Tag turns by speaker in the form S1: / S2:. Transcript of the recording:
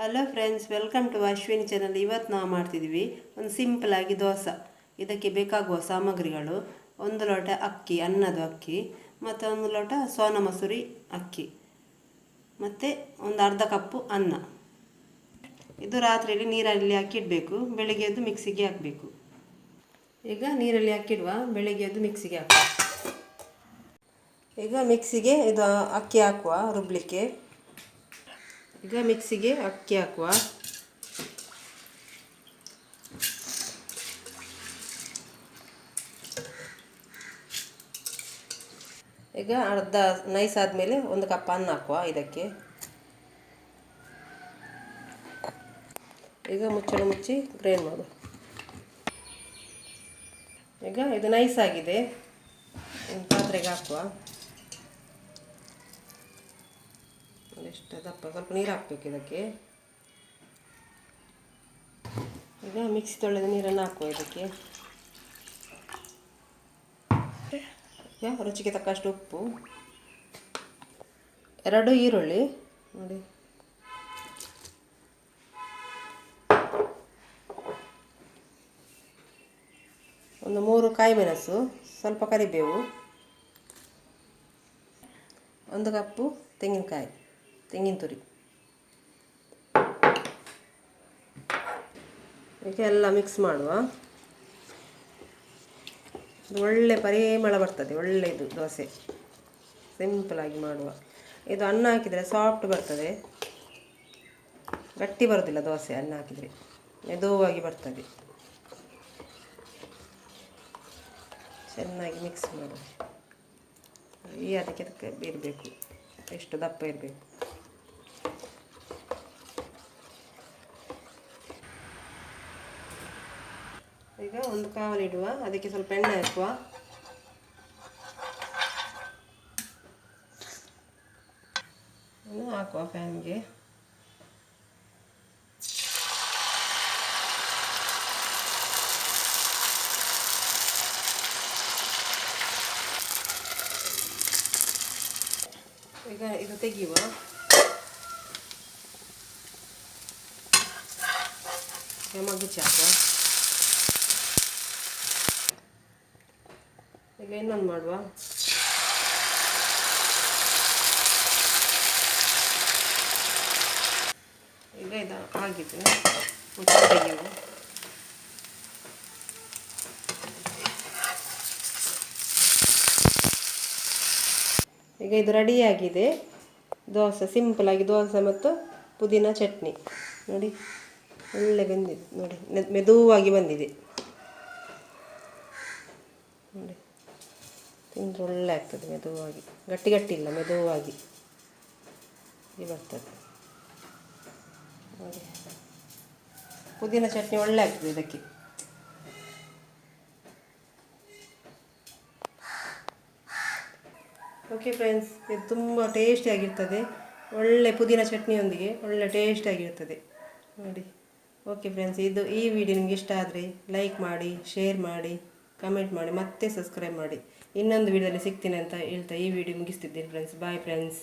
S1: Hello friends, welcome to Ashwini channel. ಇವತ್ತು ನಾವು ಮಾಡ್ತಿದ್ದೀವಿ ಒಂದು ಸಿಂಪಲ್ ಆಗಿ ದೋಸೆ. ಇದಕ್ಕೆ ಬೇಕಾಗುವ ಸಾಮಗ್ರಿಗಳು: 1 ಲೋಟ ಅಕ್ಕಿ, ಅನ್ನದ ಅಕ್ಕಿ, ಮತ್ತು 1 ಲೋಟ ಸೋನಾ ಮಸೂರಿ ಅಕ್ಕಿ, ಮತ್ತು ಒಂದು ಅರ್ಧ ಕಪ್ಪು ಅನ್ನ. ಇದು ರಾತ್ರಿಯಲ್ಲಿ ನೀರಲ್ಲಿ ಹಾಕಿಡಬೇಕು, ಬೆಳಿಗ್ಗೆ ಎದ್ದು ಮಿಕ್ಸಿಗೆ ಹಾಕಬೇಕು. ಈಗ ನೀರಲ್ಲಿ ಹಾಕಿಡುವ, ಬೆಳಿಗ್ಗೆ ಎದ್ದು ಮಿಕ್ಸಿಗೆ ಹಾಕುವ. ಈಗ ಮಿಕ್ಸಿಗೆ ಇದು ಅಕ್ಕಿ ಹಾಕುವ ರುಬ್ಲಿಕ್ಕೆ. ಈಗ ಮಿಕ್ಸಿಗೆ ಅಕ್ಕಿ ಹಾಕುವ. ಈಗ ಅರ್ಧ ನೈಸ್ ಆದಮೇಲೆ 1 ಕಪ್ ಅನ್ನ ಹಾಕುವ ಇದಕ್ಕೆ. ಈಗ ಮುಚ್ಚಳ ಮುಚ್ಚಿ ಗ್ರೈಂಡ್ ಮಾಡು. ಈಗ ಇದು ನೈಸ್ ಆಗಿದೆ, ಒಂದು ಪಾತ್ರೆಗೆ ಹಾಕುವ. ಎಷ್ಟು ದಪ್ಪ, ಸ್ವಲ್ಪ ನೀರು ಹಾಕಬೇಕು ಇದಕ್ಕೆ. ಈಗ ಮಿಕ್ಸಿ ತೊಳೆದ ನೀರನ್ನು ಹಾಕುವ ಇದಕ್ಕೆ. ಈಗ ರುಚಿಗೆ ತಕ್ಕಷ್ಟು ಉಪ್ಪು, 2 ಈರುಳ್ಳಿ ನೋಡಿ, ಒಂದು 3 ಕಾಯಿ ಮೆಣಸು, ಸ್ವಲ್ಪ ಕರಿಬೇವು, 1 ಕಪ್ಪು ತೆಂಗಿನ ತುರಿ. ಈಗ ಎಲ್ಲ ಮಿಕ್ಸ್ ಮಾಡುವ. ಒಳ್ಳೆ ಪರಿಮಳ ಬರ್ತದೆ, ಒಳ್ಳೆಯದು ದೋಸೆ. ಸಿಂಪಲಾಗಿ ಮಾಡುವ. ಇದು ಅನ್ನ ಹಾಕಿದರೆ ಸಾಫ್ಟ್ ಬರ್ತದೆ, ಗಟ್ಟಿ ಬರೋದಿಲ್ಲ ದೋಸೆ. ಅನ್ನ ಹಾಕಿದರೆ ಮೆದುವಾಗಿ ಬರ್ತದೆ. ಚೆನ್ನಾಗಿ ಮಿಕ್ಸ್ ಮಾಡು. ಅದಕ್ಕೆ ಇರಬೇಕು, ಎಷ್ಟು ದಪ್ಪ ಇರಬೇಕು. ಈಗ ಒಂದು ಕಾವಲಿಡುವ, ಅದಕ್ಕೆ ಸ್ವಲ್ಪ ಎಣ್ಣೆ ಹಾಕುವ. ಹಾಕುವ ಪ್ಯಾನ್ಗೆ. ಈಗ ಇದು ತೆಗೆಯುವ. ಮಗುಚಿ ಹಾಕುವ. ಈಗ ಇನ್ನೊಂದು ಮಾಡುವ. ಈಗ ಇದು ಆಗಿದ್ದು ತೆಗೆಯುವ. ಈಗ ಇದು ರೆಡಿಯಾಗಿದೆ ದೋಸೆ. ಸಿಂಪಲಾಗಿ ದೋಸೆ ಮತ್ತು ಪುದೀನ ಚಟ್ನಿ ನೋಡಿ, ಒಳ್ಳೆ ಬಂದಿದೆ ನೋಡಿ, ಮೆದುವಾಗಿ ಬಂದಿದೆ ನೋಡಿ. ತಿಂದರೆ ಒಳ್ಳೆ ಆಗ್ತದೆ, ಮೆದುವಾಗಿ. ಗಟ್ಟಿ ಇಲ್ಲ, ಮೆದುವಾಗಿ ಬರ್ತದೆ ನೋಡಿ. ಪುದೀನ ಚಟ್ನಿ ಒಳ್ಳೆ ಆಗ್ತದೆ ಇದಕ್ಕೆ. ಓಕೆ ಫ್ರೆಂಡ್ಸ್, ಇದು ತುಂಬ ಟೇಸ್ಟಿಯಾಗಿರ್ತದೆ. ಒಳ್ಳೆ ಪುದೀನ ಚಟ್ನಿಯೊಂದಿಗೆ ಒಳ್ಳೆ ಟೇಸ್ಟಿಯಾಗಿರ್ತದೆ ನೋಡಿ. ಓಕೆ ಫ್ರೆಂಡ್ಸ್, ಈ ವಿಡಿಯೋ ನಿಮಗೆ ಇಷ್ಟ ಆದರೆ ಲೈಕ್ ಮಾಡಿ, ಶೇರ್ ಮಾಡಿ, ಕಮೆಂಟ್ ಮಾಡಿ, ಮತ್ತೆ ಸಬ್ಸ್ಕ್ರೈಬ್ ಮಾಡಿ. ಇನ್ನೊಂದು ವಿಡಿಯೋದಲ್ಲಿ ಸಿಗ್ತೀನಿ ಅಂತ ಹೇಳ್ತಾ ಈ ವಿಡಿಯೋ ಮುಗಿಸ್ತಿದ್ದೀನಿ ಫ್ರೆಂಡ್ಸ್. Bye friends.